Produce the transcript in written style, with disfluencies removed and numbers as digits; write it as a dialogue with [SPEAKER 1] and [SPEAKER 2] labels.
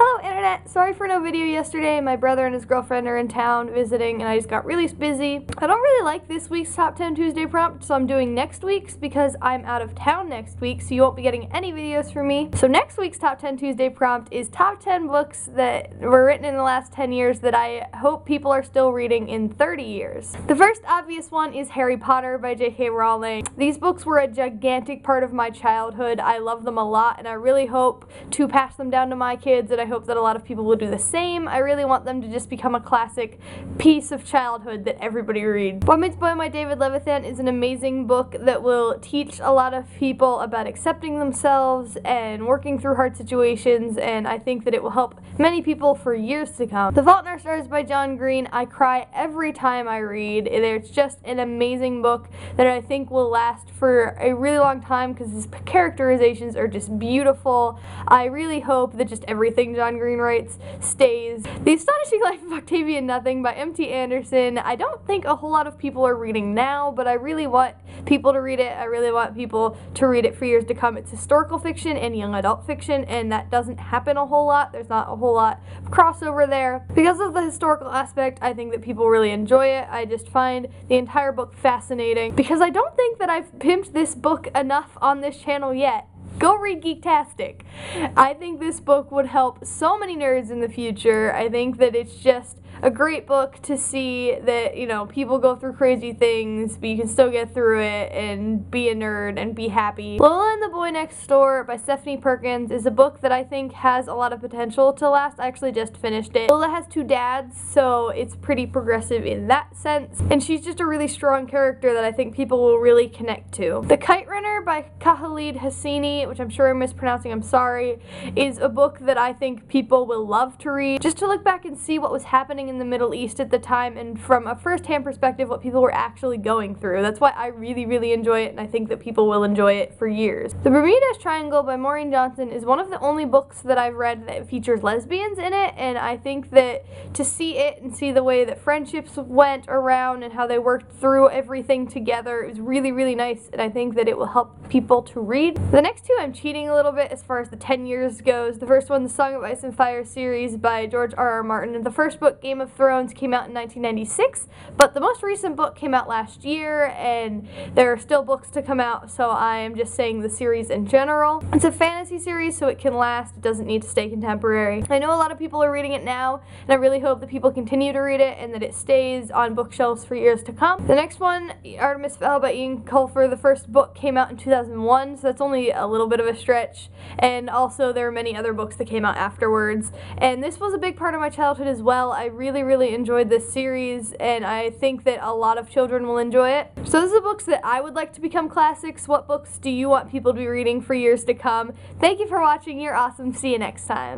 [SPEAKER 1] Hello internet! Sorry for no video yesterday. My brother and his girlfriend are in town visiting and I just got really busy. I don't really like this week's Top 10 Tuesday prompt, so I'm doing next week's because I'm out of town next week, so you won't be getting any videos from me. So next week's Top 10 Tuesday prompt is top 10 books that were written in the last 10 years that I hope people are still reading in 30 years. The first obvious one is Harry Potter by J.K. Rowling. These books were a gigantic part of my childhood. I love them a lot and I really hope to pass them down to my kids, and I hope that a lot of people will do the same. I really want them to just become a classic piece of childhood that everybody reads. Boy Meets Boy by David Levithan is an amazing book that will teach a lot of people about accepting themselves and working through hard situations, and I think that it will help many people for years to come. The Fault in Our Stars by John Green, I cry every time I read. It's just an amazing book that I think will last for a really long time because his characterizations are just beautiful. I really hope that just everything John Green writes stays. The Astonishing Life of Octavia Nothing by M.T. Anderson. I don't think a whole lot of people are reading now, but I really want people to read it. I really want people to read it for years to come. It's historical fiction and young adult fiction, and that doesn't happen a whole lot. There's not a whole lot of crossover there. Because of the historical aspect, I think that people really enjoy it. I just find the entire book fascinating because I don't think that I've pimped this book enough on this channel yet. Go read Geektastic. I think this book would help so many nerds in the future. I think that it's just a great book to see that, you know, people go through crazy things, but you can still get through it and be a nerd and be happy. Lola and the Boy Next Door by Stephanie Perkins is a book that I think has a lot of potential to last. I actually just finished it. Lola has two dads, so it's pretty progressive in that sense, and she's just a really strong character that I think people will really connect to. The Kite Runner by Khalid Hosseini, which I'm sure I'm mispronouncing, I'm sorry, is a book that I think people will love to read. Just to look back and see what was happening in the Middle East at the time, and from a first-hand perspective what people were actually going through. That's why I really enjoy it, and I think that people will enjoy it for years. The Bermuda Triangle by Maureen Johnson is one of the only books that I've read that features lesbians in it, and I think that to see it and see the way that friendships went around and how they worked through everything together is really nice, and I think that it will help people to read. The next two I'm cheating a little bit as far as the 10 years goes. The first one, the Song of Ice and Fire series by George R.R. Martin. The first book, Game of Thrones, came out in 1996, but the most recent book came out last year, and there are still books to come out, so I am just saying the series in general. It's a fantasy series, so it can last. It doesn't need to stay contemporary. I know a lot of people are reading it now, and I really hope that people continue to read it and that it stays on bookshelves for years to come. The next one, Artemis Fowl by Ian Colfer. The first book came out in 2001, so that's only a little bit of a stretch, and also there are many other books that came out afterwards, and this was a big part of my childhood as well. I really enjoyed this series, and I think that a lot of children will enjoy it. So those are the books that I would like to become classics. What books do you want people to be reading for years to come? Thank you for watching. You're awesome. See you next time.